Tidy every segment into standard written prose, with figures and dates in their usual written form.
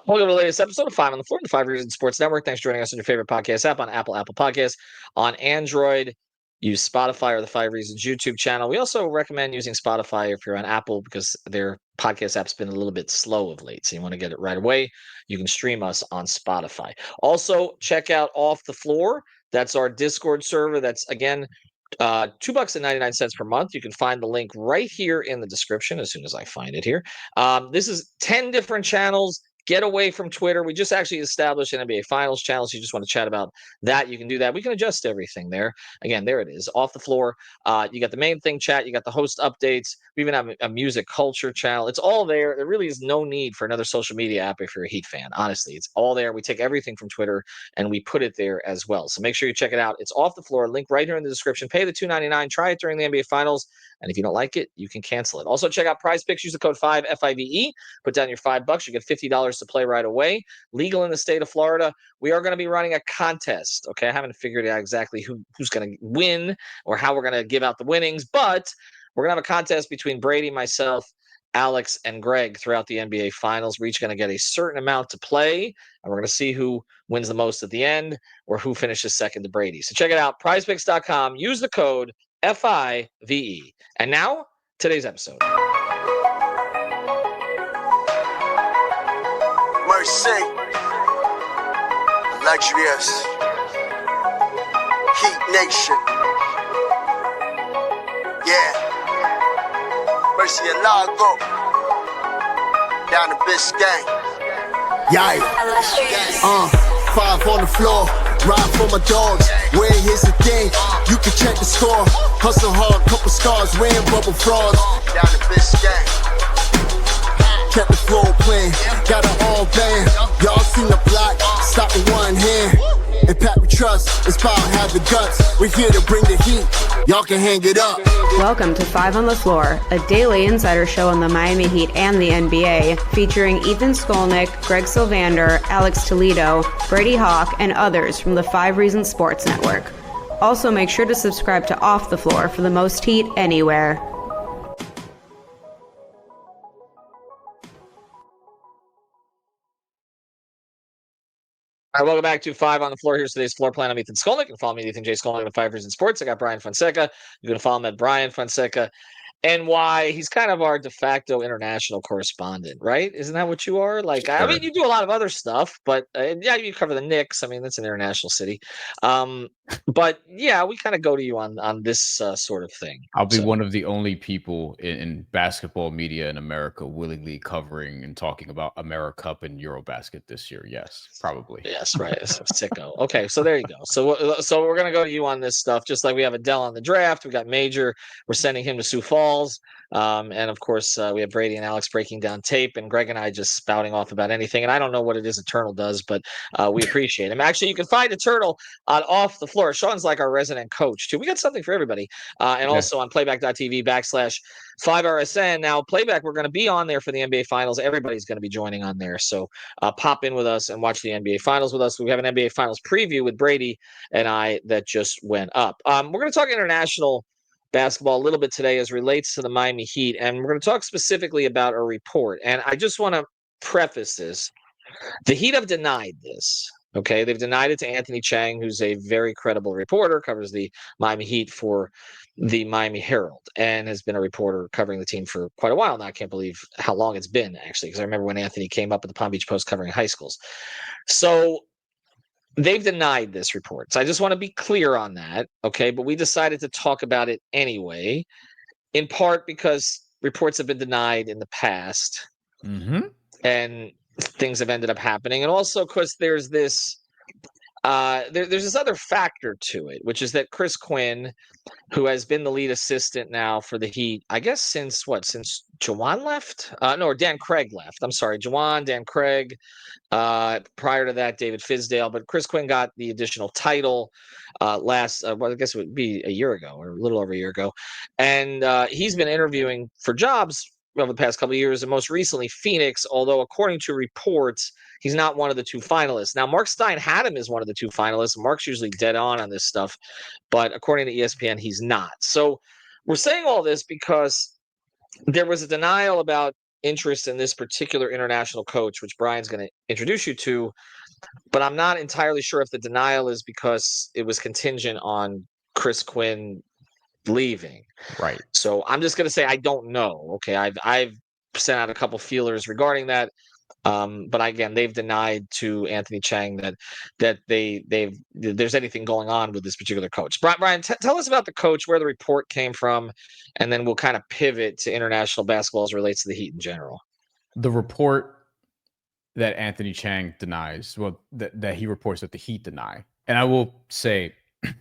Welcome to the latest episode of 5 on the Floor, the 5 Reasons Sports Network. Thanks for joining us on your favorite podcast app on Apple Podcasts, on Android. Use Spotify or the 5 Reasons YouTube channel. We also recommend using Spotify if you're on Apple because their podcast app's been a little bit slow of late. So you want to get it right away. You can stream us on Spotify. Also, check out Off the Floor. That's our Discord server. That's, again, $2.99 per month. You can find the link right here in the description as soon as I find it here. This is 10 different channels. Get away from Twitter. We just actually established an NBA Finals channel, so you just want to chat about that. You can do that. We can adjust everything there. Again, there it is, Off the Floor. You got the main thing chat. You got the host updates. We even have a music culture channel. It's all there. There really is no need for another social media app if you're a Heat fan. Honestly, it's all there. We take everything from Twitter and we put it there as well. So make sure you check it out. It's Off the Floor. Link right here in the description. Pay the $2.99. Try it during the NBA Finals. And if you don't like it, you can cancel it. Also, check out Prize Picks. Use the code 5 FIVE. Put down your $5. You get $50 to play right away. Legal in the state of Florida. We are going to be running a contest. Okay, I haven't figured out exactly who's going to win or how we're going to give out the winnings, but we're going to have a contest between Brady, myself, Alex, and Greg throughout the NBA Finals. We're each going to get a certain amount to play, and we're going to see who wins the most at the end or who finishes second to Brady. So check it out, prizepicks.com. Use the code FIVE. And now, today's episode. Mercy, luxurious, Heat Nation, yeah, Mercy and Lago, down to Biscayne, yay, 5 on the floor, ride for my dogs, where here's the thing, you can check the score, hustle hard, couple scars, wearing bubble frauds, down to Biscayne. Kept the floor playing, got it all banned. Y'all seen the block, stop with one hand. And Pat we trust, Inspire have the guts. We're here to bring the heat, y'all can hang it up. Welcome to 5 on the Floor, a daily insider show on the Miami Heat and the NBA, featuring Ethan Skolnick, Greg Sylvander, Alex Toledo, Brady Hawk, and others from the 5 Reasons Sports Network. Also make sure to subscribe to Off the Floor for the most heat anywhere. All right, welcome back to 5 on the Floor. Here's today's floor plan. I'm Ethan Skolnick. You can follow me at Ethan J. Skolnick at 5 Reasons Sports. I got Bryan Fonseca. You can follow him at Bryan Fonseca NY. He's kind of our de facto international correspondent, right? Isn't that what you are? Like, I mean, you do a lot of other stuff, but yeah, you cover the Knicks. I mean, that's an international city. But yeah, we kind of go to you on this sort of thing. I'll be one of the only people in basketball media in America willingly covering and talking about EuroCup and EuroBasket this year. Yes, probably. Yes, right. Sicko. Okay, so there you go. So we're gonna go to you on this stuff, just like we have Adele on the draft. We got Major. We're sending him to Sioux Falls, and of course we have Brady and Alex breaking down tape, and Greg and I just spouting off about anything. And I don't know what it is Eternal does, but we appreciate him. Actually, you can find Eternal on Off the Floor. Sean's like our resident coach too. We got something for everybody, and also on playback.tv/5RSN. Now, Playback, we're going to be on there for the NBA Finals. Everybody's going to be joining on there, so pop in with us and watch the NBA Finals with us. We have an NBA Finals preview with Brady and I that just went up. We're going to talk international basketball a little bit today as relates to the Miami Heat, and we're going to talk specifically about a report. And I just want to preface this. The Heat have denied this. Okay, they've denied it to Anthony Chang, who's a very credible reporter, covers the Miami Heat for the Miami Herald, and has been a reporter covering the team for quite a while now. I can't believe how long it's been, actually, because I remember when Anthony came up at the Palm Beach Post covering high schools. So they've denied this report. So I just want to be clear on that, okay? But we decided to talk about it anyway, in part because reports have been denied in the past. Mm-hmm. And things have ended up happening, and also because there's this there's this other factor to it, which is that Chris Quinn, who has been the lead assistant now for the Heat, I guess since Jawan left? No, or Dan Craig left. I'm sorry, Jawan, Dan Craig. Prior to that, David Fizdale, but Chris Quinn got the additional title last, I guess it would be a year ago or a little over a year ago, and he's been interviewing for jobs over the past couple of years, and most recently Phoenix, although according to reports, he's not one of the 2 finalists. Now, Mark Stein had him as one of the 2 finalists. Mark's usually dead on this stuff, but according to ESPN, he's not. So we're saying all this because there was a denial about interest in this particular international coach, which Brian's going to introduce you to, but I'm not entirely sure if the denial is because it was contingent on Chris Quinn leaving. Right. So I'm just going to say I don't know. Okay, I've sent out a couple feelers regarding that. But again, they've denied to Anthony Chang that there's anything going on with this particular coach. Brian, tell us about the coach, where the report came from, and then we'll kind of pivot to international basketball as it relates to the Heat in general. The report that Anthony Chang denies, well, that he reports that the Heat deny, and I will say,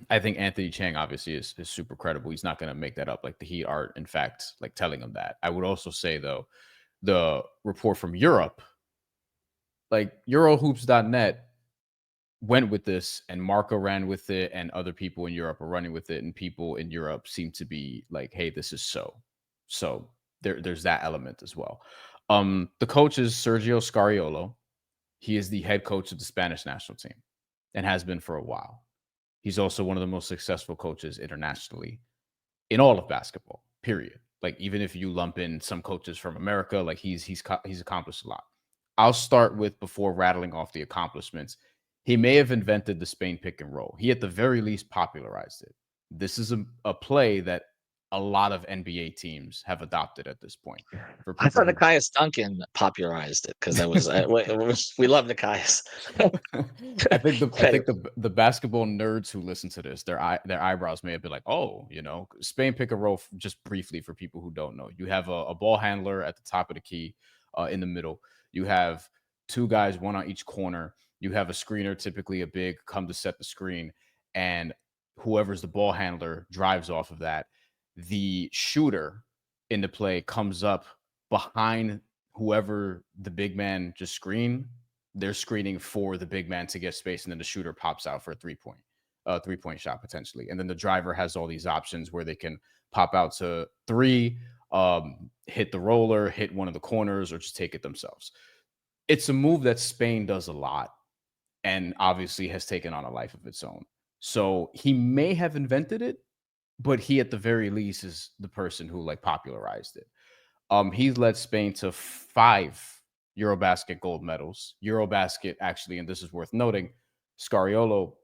I think Anthony Chang obviously is super credible. He's not going to make that up. Like the Heat are, in fact, like telling him that. I would also say though, the report from Europe, like Eurohoops.net went with this, and Marco ran with it, and other people in Europe are running with it, and people in Europe seem to be like, hey, this is so there's that element as well. The coach is Sergio Scariolo. He is the head coach of the Spanish national team and has been for a while. He's also one of the most successful coaches internationally in all of basketball, period. Like, even if you lump in some coaches from America, like he's accomplished a lot. I'll start with, before rattling off the accomplishments, he may have invented the Spain pick and roll. He at the very least popularized it. This is a play that a lot of NBA teams have adopted at this point. I thought Nikias Duncan popularized it because that was we love Nikias. I think the basketball nerds who listen to this, their eyebrows may have been like, oh, Spain pick and roll. Just briefly for people who don't know, you have a ball handler at the top of the key, in the middle. You have two guys, one on each corner. You have a screener, typically a big, come to set the screen, and whoever's the ball handler drives off of that. The shooter in the play comes up behind whoever the big man just screened. They're screening for the big man to get space, and then the shooter pops out for a three-point shot potentially. And then the driver has all these options where they can pop out to three, hit the roller, hit one of the corners, or just take it themselves. It's a move that Spain does a lot, and obviously has taken on a life of its own. So he may have invented it, but he at the very least is the person who like popularized it. He's led Spain to 5 EuroBasket gold medals. EuroBasket, actually, and this is worth noting, Scariolo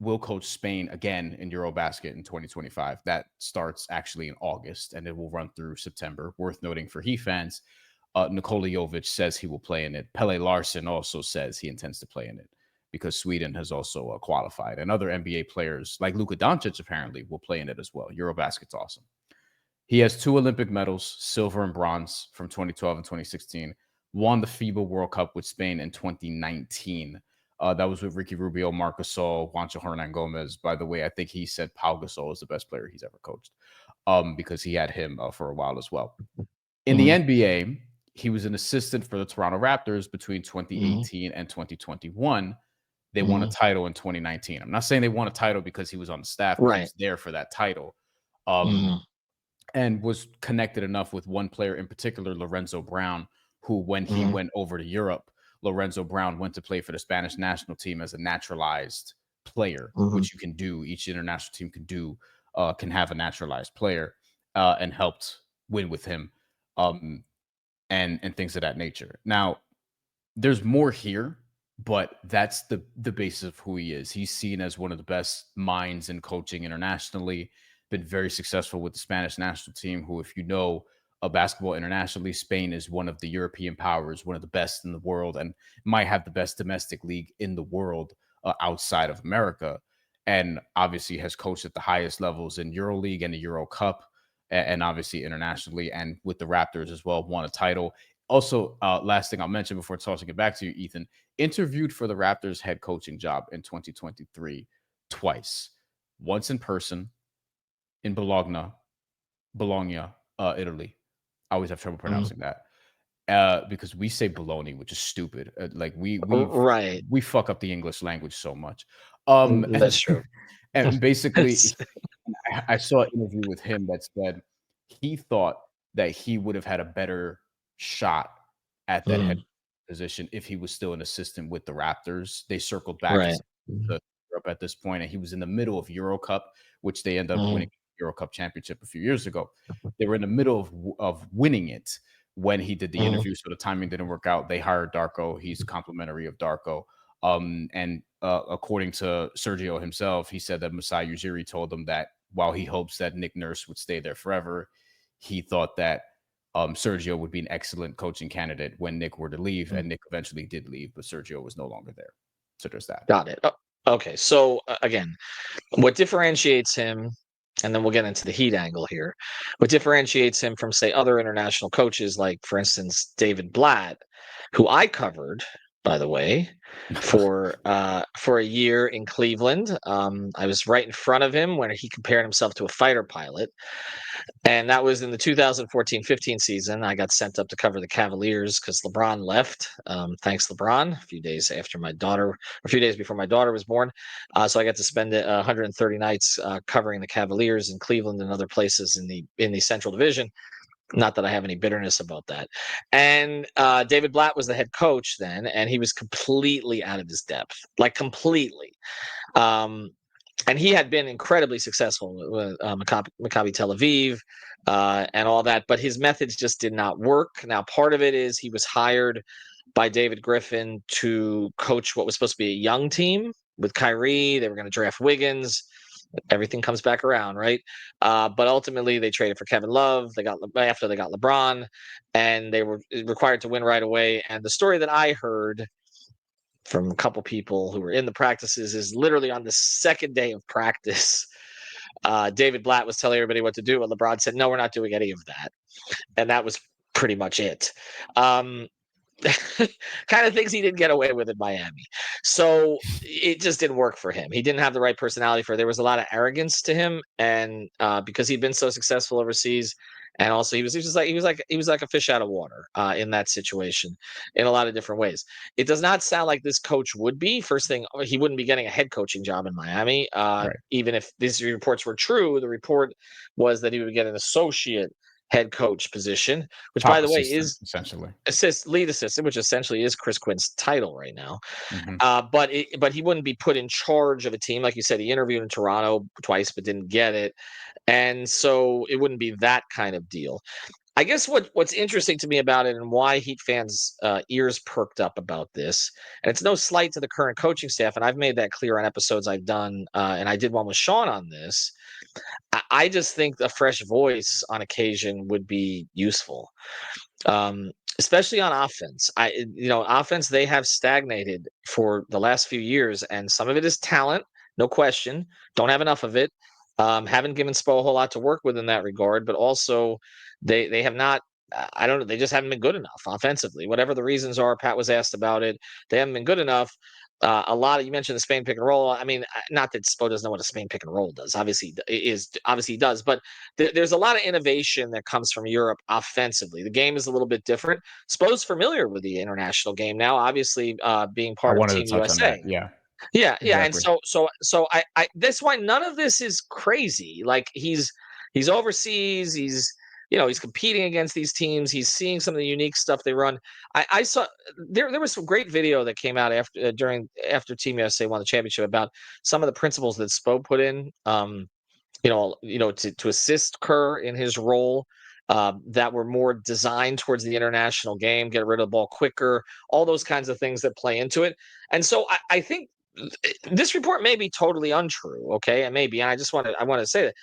will coach Spain again in EuroBasket in 2025. That starts actually in August, and it will run through September. Worth noting for Heat fans, Nikola Jovic says he will play in it. Pele Larsson also says he intends to play in it, because Sweden has also qualified. And other NBA players like Luka Doncic apparently will play in it as well. EuroBasket's awesome. He has 2 Olympic medals, silver and bronze, from 2012 and 2016. Won the FIBA World Cup with Spain in 2019. That was with Ricky Rubio, Marc Gasol, Juancho Hernan Gomez. By the way, I think he said Pau Gasol is the best player he's ever coached, because he had him for a while as well. In the NBA, he was an assistant for the Toronto Raptors between 2018 and 2021. They won a title in 2019. I'm not saying they won a title because he was on the staff, but he was there for that title, and was connected enough with one player in particular, Lorenzo Brown, who, when he went over to Europe, Lorenzo Brown went to play for the Spanish national team as a naturalized player, which you can do. Each international team can have a naturalized player, and helped win with him, and things of that nature. Now, there's more here, but that's the basis of who he is. He's seen as one of the best minds in coaching internationally, been very successful with the Spanish national team, who, if you know basketball internationally, Spain is one of the European powers, one of the best in the world, and might have the best domestic league in the world, outside of America. And obviously has coached at the highest levels in EuroLeague and the EuroCup, and obviously internationally, and with the Raptors as well, won a title. Also, last thing I'll mention before tossing it back to you, Ethan, interviewed for the Raptors head coaching job in 2023 twice. Once in person in Bologna, Italy. I always have trouble pronouncing that, because we say Bologna, which is stupid. Like we fuck up the English language so much. That's true. And basically, I saw an interview with him that said he thought that he would have had a better shot at that head position if he was still an assistant with the Raptors. They circled back to Europe at this point, and he was in the middle of EuroCup, which they ended up winning the EuroCup championship a few years ago. They were in the middle of winning it when he did the interview, so the timing didn't work out. They hired Darko. He's complimentary of Darko. And according to Sergio himself, he said that Masai Ujiri told him that while he hopes that Nick Nurse would stay there forever, he thought that Sergio would be an excellent coaching candidate when Nick were to leave, and Nick eventually did leave, but Sergio was no longer there. So there's that. Got it. Okay. So again, what differentiates him, and then we'll get into the Heat angle here. What differentiates him from, say, other international coaches, like, for instance, David Blatt, who I covered, by the way, for a year in Cleveland. I was right in front of him when he compared himself to a fighter pilot. And that was in the 2014-15 season. I got sent up to cover the Cavaliers because LeBron left. Thanks, LeBron. A few days before my daughter was born. So I got to spend 130 nights covering the Cavaliers in Cleveland and other places in the Central Division. Not that I have any bitterness about that. And David Blatt was the head coach then, and he was completely out of his depth, like completely. And he had been incredibly successful with Maccabi Tel Aviv and all that, but his methods just did not work. Now, part of it is he was hired by David Griffin to coach what was supposed to be a young team with Kyrie. They were going to draft Wiggins. Everything comes back around, right? But ultimately, they traded for Kevin Love. After they got LeBron, and they were required to win right away. And the story that I heard from a couple people who were in the practices is literally on the second day of practice, David Blatt was telling everybody what to do, and LeBron said, "No, we're not doing any of that," and that was pretty much it. Kind of things he didn't get away with in Miami. So it just didn't work for him. He didn't have the right personality for it. There was a lot of arrogance to him, and because he'd been so successful overseas, and also he was like a fish out of water in that situation in a lot of different ways. It does not sound like this coach would be. First thing, he wouldn't be getting a head coaching job in Miami. Right. Even if these reports were true, the report was that he would get an associate head coach position, which, by the way, is essentially lead assistant, which essentially is Chris Quinn's title right now. Mm-hmm. But he wouldn't be put in charge of a team. Like you said, he interviewed in Toronto twice but didn't get it, and so it wouldn't be that kind of deal. I guess what's interesting to me about it, and why Heat fans' ears perked up about this, and it's no slight to the current coaching staff, and I've made that clear on episodes I've done, and I did one with Sean on this. I just think a fresh voice on occasion would be useful, especially on offense. Offense, they have stagnated for the last few years, and some of it is talent, no question. Don't have enough of it. Haven't given Spo a whole lot to work with in that regard, but also they have not. I don't know. They just haven't been good enough offensively. Whatever the reasons are, Pat was asked about it. They haven't been good enough. You mentioned the Spain pick and roll. I mean, not that Spo doesn't know what a Spain pick and roll does. Obviously he does, but there's a lot of innovation that comes from Europe offensively. The game is a little bit different. Spo's familiar with the international game now, obviously being part of Team USA. Yeah. Yeah, Exactly. and so I that's why none of this is crazy. Like he's overseas, he's competing against these teams. He's seeing some of the unique stuff they run. I saw there was some great video that came out after Team USA won the championship about some of the principles that Spo put in. To assist Kerr in his role, that were more designed towards the international game, get rid of the ball quicker, all those kinds of things that play into it. And so I think this report may be totally untrue, okay? And I want to say that,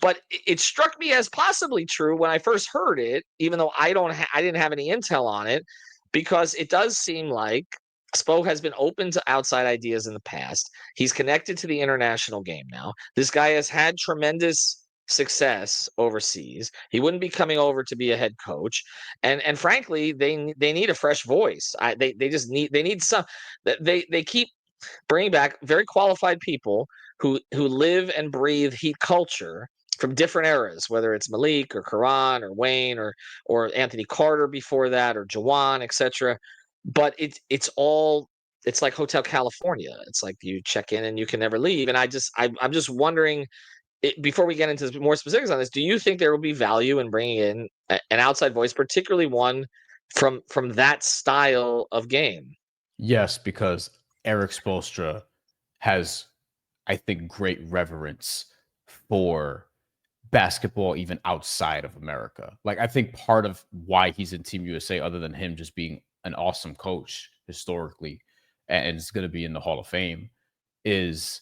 but it struck me as possibly true when I first heard it, even though I didn't have any intel on it, because it does seem like Spo has been open to outside ideas in the past. He's connected to the international game now. This guy has had tremendous success overseas. He wouldn't be coming over to be a head coach, and frankly, they need a fresh voice. They need some. They keep bringing back very qualified people who live and breathe Heat culture from different eras, whether it's Malik or Karan or Wayne or Anthony Carter before that, or Jawan, etc. But it's like Hotel California. It's like you check in and you can never leave. And I'm just wondering, before we get into more specifics on this, do you think there will be value in bringing in an outside voice, particularly one from that style of game? Yes, because Eric Spoelstra has, I think, great reverence for basketball even outside of America. Like, I think part of why he's in Team USA, other than him just being an awesome coach historically and is going to be in the Hall of Fame, is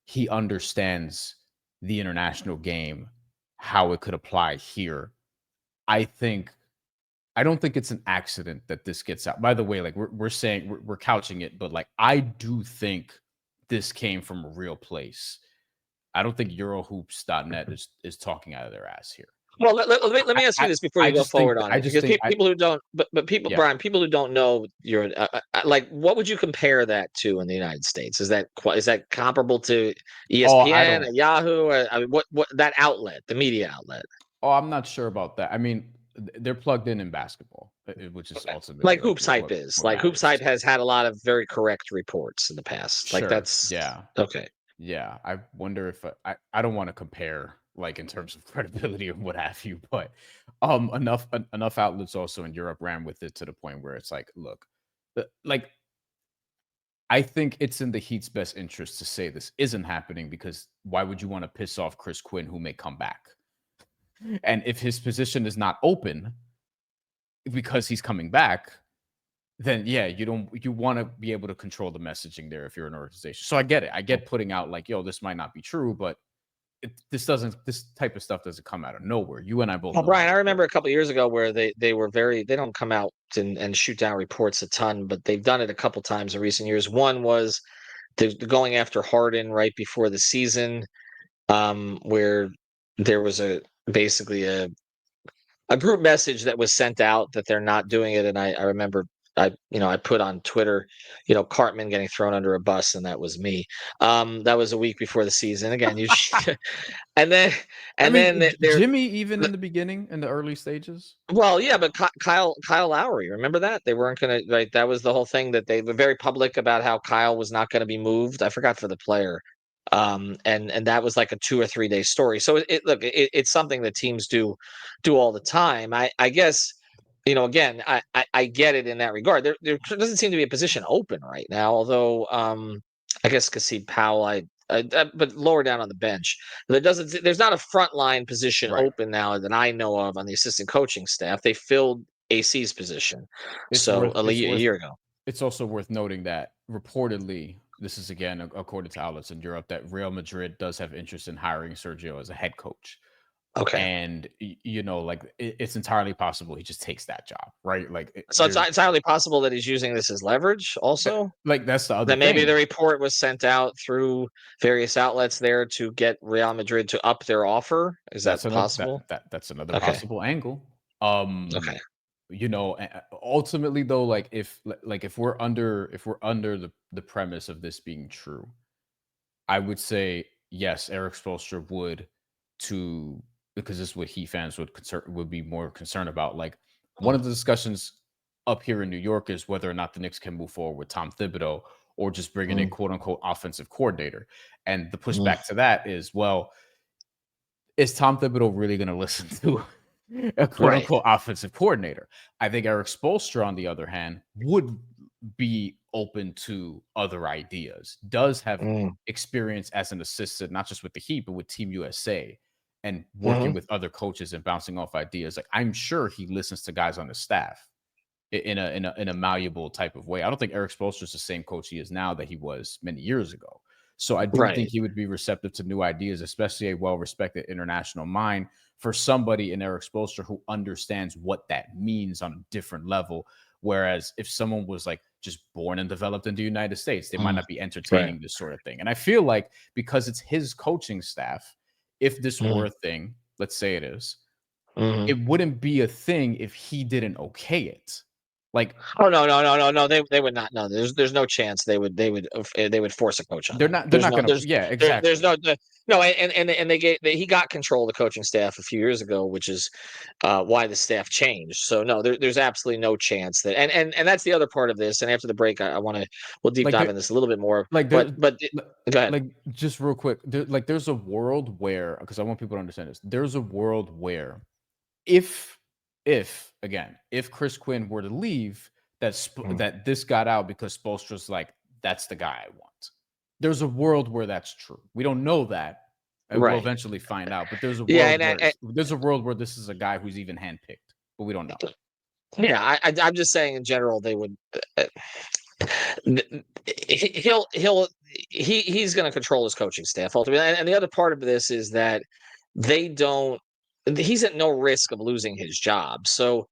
he understands the international game, how it could apply here. I don't think it's an accident that this gets out. By the way, like we're saying we're couching it, but like I do think this came from a real place. I don't think Eurohoops.net is talking out of their ass here. Well, let me ask you this before you go forward on it, because people who don't, but people, Yeah. Brian, people who don't know, you're like, what would you compare that to in the United States? Is that comparable to ESPN, Yahoo, or, I mean, what that outlet, the media outlet? Oh, I'm not sure about that. I mean, they're plugged in basketball, which is ultimately like Hoops Hype is. what Like Hoops matters. Hype has had a lot of very correct reports in the past. Like Sure. that's Yeah. okay. Yeah, I wonder if I don't want to compare like in terms of credibility or what have you, but enough outlets also in Europe ran with it to the point where it's like, look, like I think it's in the Heat's best interest to say this isn't happening, because why would you want to piss off Chris Quinn, who may come back? And if his position is not open because he's coming back, then yeah, you want to be able to control the messaging there if you're an organization. So I get it. I get putting out like, yo, this might not be true, but this type of stuff doesn't come out of nowhere. You and I both. Well, Brian, I remember a couple of years ago where they were they don't come out and shoot down reports a ton, but they've done it a couple times in recent years. One was going after Harden right before the season, where there was basically a group message that was sent out that they're not doing it. And I remember I put on Twitter, Cartman getting thrown under a bus, and that was me. That was a week before the season. Again, and then Jimmy, even in the beginning, in the early stages. Well, yeah, but Kyle Lowry, remember that? They weren't going to, right? That was the whole thing, that they were very public about how Kyle was not going to be moved. I forgot for the player. And that was like a 2 or 3 day story. So it's something that teams do all the time. I guess, again, I get it in that regard. There doesn't seem to be a position open right now, although I guess Kasib Powell, but lower down on the bench. There's not a frontline position open now that I know of on the assistant coaching staff. They filled AC's position a year ago. It's also worth noting that reportedly, this is again according to outlets in Europe, that Real Madrid does have interest in hiring Sergio as a head coach. Okay. And like it's entirely possible he just takes that job, right? Like, so it's entirely possible that he's using this as leverage also. Like that's the other thing. Maybe the report was sent out through various outlets there to get Real Madrid to up their offer. Is that possible? That's another possible angle. Okay. Ultimately though, like if we're under the premise of this being true, I would say yes, Eric Spoelstra would, because this is what Heat fans would be more concerned about. Like, one of the discussions up here in New York is whether or not the Knicks can move forward with Tom Thibodeau or just bring in a quote unquote offensive coordinator. And the pushback to that is, well, is Tom Thibodeau really going to listen to a quote unquote offensive coordinator? I think Eric Spoelstra, on the other hand, would be open to other ideas, does have experience as an assistant, not just with the Heat, but with Team USA, and working with other coaches and bouncing off ideas. Like, I'm sure he listens to guys on the staff in a malleable type of way. I don't think Eric Spoelstra is the same coach he is now that he was many years ago. So I do think he would be receptive to new ideas, especially a well-respected international mind for somebody in Eric Spoelstra who understands what that means on a different level. Whereas if someone was like just born and developed in the United States, they might not be entertaining this sort of thing. And I feel like because it's his coaching staff, if this were a thing, let's say it is, it wouldn't be a thing if he didn't okay it. Like, no, they would not. No, there's no chance they would force a coach on. They're not going to. Yeah, exactly. There's no, and he got control of the coaching staff a few years ago, which is why the staff changed. So no, there's absolutely no chance that. And that's the other part of this. And after the break, we'll deep dive in this a little bit more. But go ahead. Like, just real quick, there's a world where, because I want people to understand this, there's a world where if Chris Quinn were to leave, that this got out because Spoelstra's like, that's the guy I want. There's a world where that's true. We don't know that, And we'll eventually find out. But there's a world where this is a guy who's even handpicked, but we don't know. Yeah, I'm just saying in general they would. He's going to control his coaching staff ultimately, and the other part of this is that they don't. He's at no risk of losing his job. So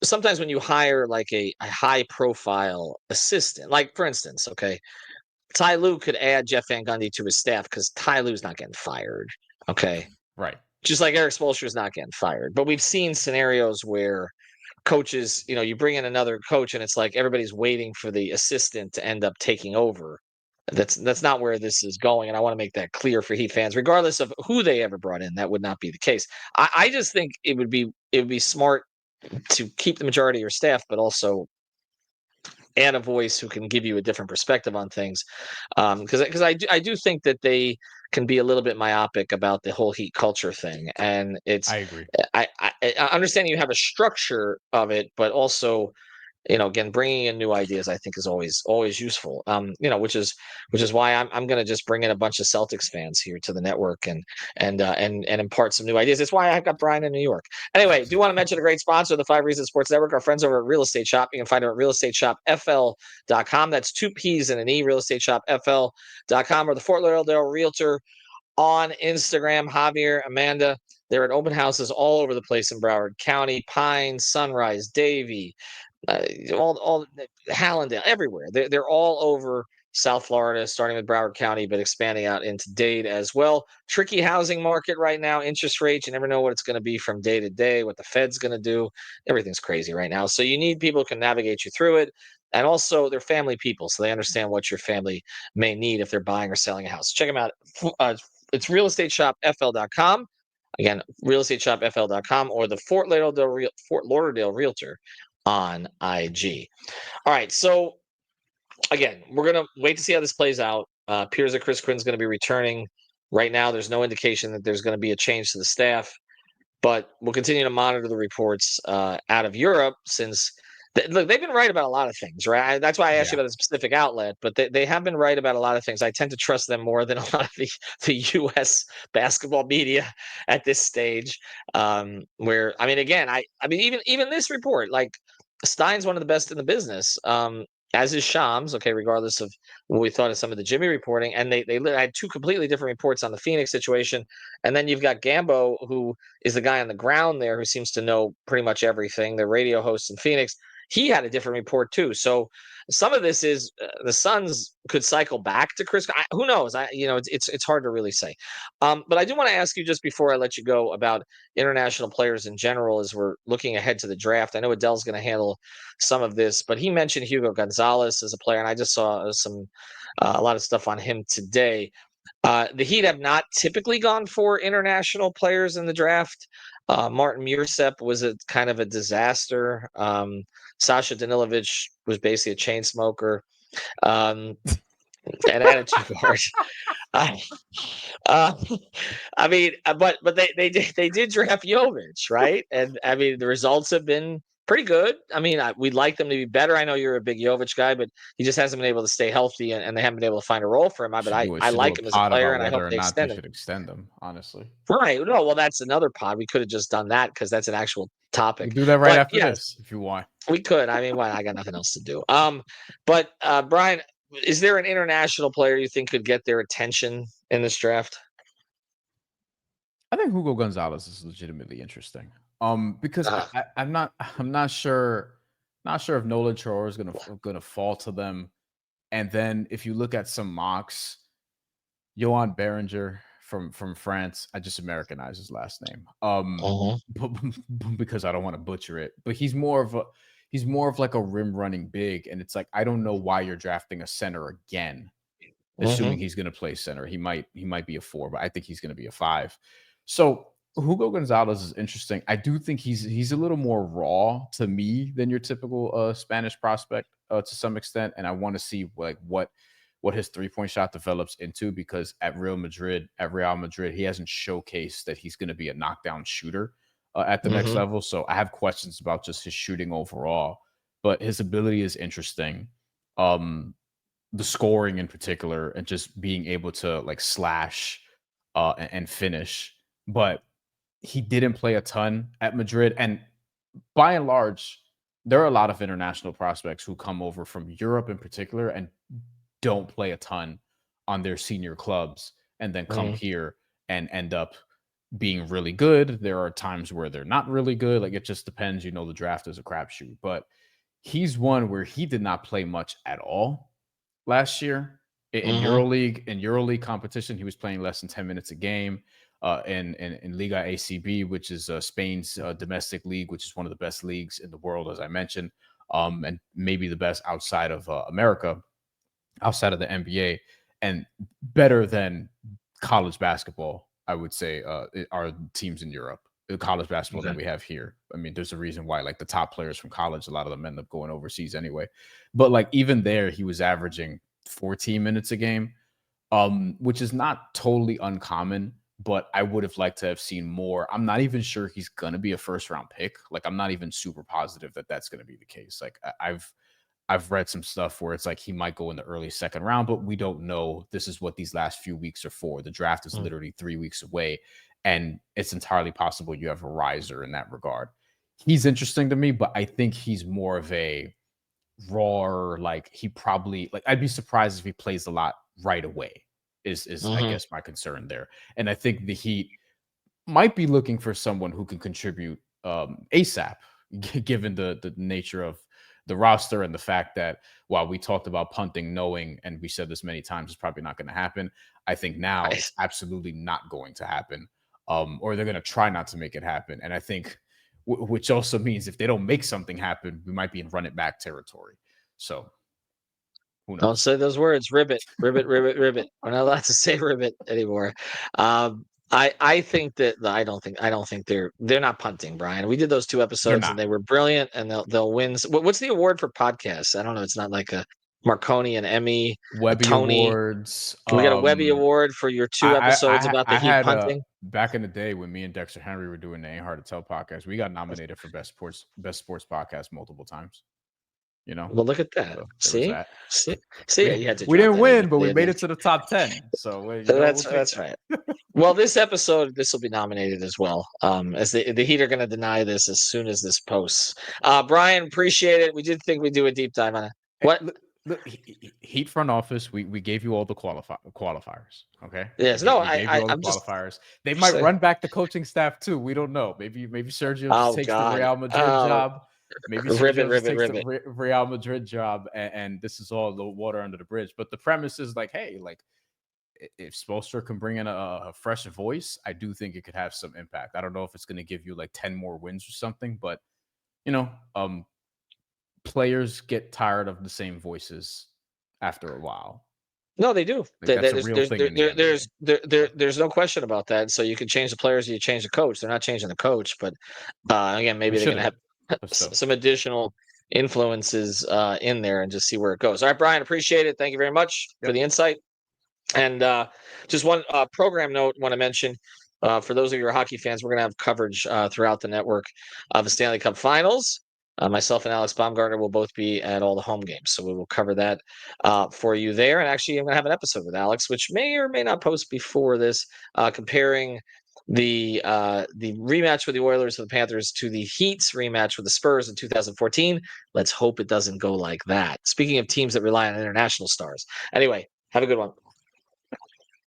sometimes when you hire like a high profile assistant, like for instance, okay, Ty Lue could add Jeff Van Gundy to his staff because Ty Lue's not getting fired. Okay, right. Just like Eric Spoelstra's not getting fired, but we've seen scenarios where coaches, you bring in another coach and it's like everybody's waiting for the assistant to end up taking over. That's not where this is going, and I want to make that clear for Heat fans, regardless of who they ever brought in. That would not be the case. I just think it would be smart to keep the majority of your staff, but also add a voice who can give you a different perspective on things. Because I do think that they can be a little bit myopic about the whole Heat culture thing, and I agree. I understand you have a structure of it, but also again, bringing in new ideas, I think, is always useful. Which is why I'm going to just bring in a bunch of Celtics fans here to the network and impart some new ideas. It's why I've got Brian in New York. Anyway, do want to mention a great sponsor of the 5 Reasons Sports Network, our friends over at Real Estate Shop. You can find them at realestateshopfl.com. That's 2 P's and an E, realestateshopfl.com, or the Fort Lauderdale Realtor on Instagram. Javier, Amanda, they're at open houses all over the place in Broward County, Pine, Sunrise, Davie, all Hallandale, everywhere. They're all over South Florida, starting with Broward County, but expanding out into Dade as well. Tricky housing market right now. Interest rates, you never know what it's going to be from day to day, what the Fed's going to do. Everything's crazy right now. So you need people who can navigate you through it. And also, they're family people, so they understand what your family may need if they're buying or selling a house. Check them out. It's realestateshopfl.com. Again, realestateshopfl.com, or the Fort Lauderdale Realtor on IG. All right, so again, we're going to wait to see how this plays out. Appears that Chris Quinn's going to be returning. Right now, there's no indication that there's going to be a change to the staff, but we'll continue to monitor the reports out of Europe since look, they've been right about a lot of things, right? That's why I asked you about a specific outlet, but they have been right about a lot of things. I tend to trust them more than a lot of the U.S. basketball media at this stage. Where I mean, again, I mean, even this report, like Stein's one of the best in the business. As is Shams, okay, regardless of what we thought of some of the Jimmy reporting. And they had 2 completely different reports on the Phoenix situation. And then you've got Gambo, who is the guy on the ground there who seems to know pretty much everything, the radio host in Phoenix. He had a different report too. So some of this is the Suns could cycle back to Chris. Who knows? It's hard to really say. But I do want to ask you just before I let you go about international players in general as we're looking ahead to the draft. I know Adele's going to handle some of this, but he mentioned Hugo Gonzalez as a player, and I just saw a lot of stuff on him today. The Heat have not typically gone for international players in the draft. Martin Mursep was a kind of a disaster. Sasha Danilovic was basically a chain smoker and attitude guard. I mean, but they did draft Jovic, right? And I mean, the results have been pretty good. I mean, we'd like them to be better. I know you're a big Jovic guy, but he just hasn't been able to stay healthy, and they haven't been able to find a role for him. But I like him as a player, and I hope they extend him. Should extend him, honestly. Right. No, well, that's another pod. We could have just done that because that's an actual topic. We do that right after this, if you want. We could. I mean, I got nothing else to do. But Brian, is there an international player you think could get their attention in this draft? I think Hugo Gonzalez is legitimately interesting. Because I'm not sure if Nolan Traore is gonna fall to them. And then if you look at some mocks, Johan Berenger from France, I just Americanized his last name. Because I don't want to butcher it. But he's more of like a rim running big, and it's like I don't know why you're drafting a center again, assuming he's going to play center. He might be a 4, but I think he's going to be a 5. So Hugo Gonzalez is interesting. I do think he's a little more raw to me than your typical Spanish prospect to some extent, and I want to see like what his 3-point shot develops into, because at Real Madrid, he hasn't showcased that he's going to be a knockdown shooter at the next level. So I have questions about just his shooting overall, but his ability is interesting. The scoring in particular, and just being able to like slash and finish. But he didn't play a ton at Madrid. And by and large, there are a lot of international prospects who come over from Europe in particular and don't play a ton on their senior clubs and then come here and end up being really good. There are times where they're not really good. Like, it just depends. The draft is a crapshoot. But he's one where he did not play much at all last year in EuroLeague. In EuroLeague competition, he was playing less than 10 minutes a game. In Liga ACB, which is Spain's domestic league, which is one of the best leagues in the world, as I mentioned, and maybe the best outside of America, outside of the NBA, and better than college basketball, I would say, are teams in Europe. The college basketball that we have here. I mean, there's a reason why, like, the top players from college, a lot of them end up going overseas anyway. But, like, even there, he was averaging 14 minutes a game, which is not totally uncommon, but I would have liked to have seen more. I'm not even sure he's going to be a first round pick. Like, I'm not even super positive that that's going to be the case. Like, I've read some stuff where it's like he might go in the early second round, but we don't know. This is what these last few weeks are for. The draft is literally 3 weeks away, and it's entirely possible you have a riser in that regard. He's interesting to me, but I think he's more of a raw, like, he probably, like, I'd be surprised if he plays a lot right away is I guess my concern there. And I think the Heat might be looking for someone who can contribute ASAP, given the nature of the roster and the fact that while we talked about punting, knowing, and we said this many times, it's probably not going to happen. I think now it's absolutely not going to happen, or they're going to try not to make it happen. And I think, which also means if they don't make something happen, we might be in run it back territory. So who knows? Don't say those words. Ribbit, ribbit, ribbit, ribbit. We're not allowed to say ribbit anymore. I think that I don't think they're not punting, Brian. We did those 2 episodes and they were brilliant, and they'll win. What's the award for podcasts? I don't know. It's not like a Marconi, an Emmy, Webby a Tony Awards. We got a Webby Award for your 2 episodes about the Heat punting. Back in the day when me and Dexter Henry were doing the Ain't Hard to Tell podcast, we got nominated for best sports podcast multiple times. Well, look at that. So See, you had to. We didn't win, but we made it to the top 10. So that's right. Well, this will be nominated as well. As the Heat are going to deny this as soon as this posts. Brian, appreciate it. We did think we'd do a deep dive on it. What? Look, Heat front office, we gave you all the qualifiers. Okay. Yes. I'm qualifiers. Just, they might run back the coaching staff too. We don't know. Maybe Sergio just takes the Real Madrid job. Maybe Sergio takes the Real Madrid job, and this is all the water under the bridge. But the premise is like, hey, like, if Spoelstra can bring in a fresh voice, I do think it could have some impact. I don't know if it's going to give you like 10 more wins or something, but players get tired of the same voices after a while. No, they do. Like, that's a real thing. There's no question about that. So you can change the players, you change the coach. They're not changing the coach, but again, maybe they're going to have some additional influences in there and just see where it goes. All right, Brian, appreciate it. Thank you very much for the insight. And just one program note I want to mention. For those of you who are hockey fans, we're going to have coverage throughout the network of the Stanley Cup Finals. Myself and Alex Baumgartner will both be at all the home games, so we will cover that for you there. And actually, I'm going to have an episode with Alex, which may or may not post before this, comparing the rematch with the Oilers and the Panthers to the Heat's rematch with the Spurs in 2014. Let's hope it doesn't go like that. Speaking of teams that rely on international stars. Anyway, have a good one.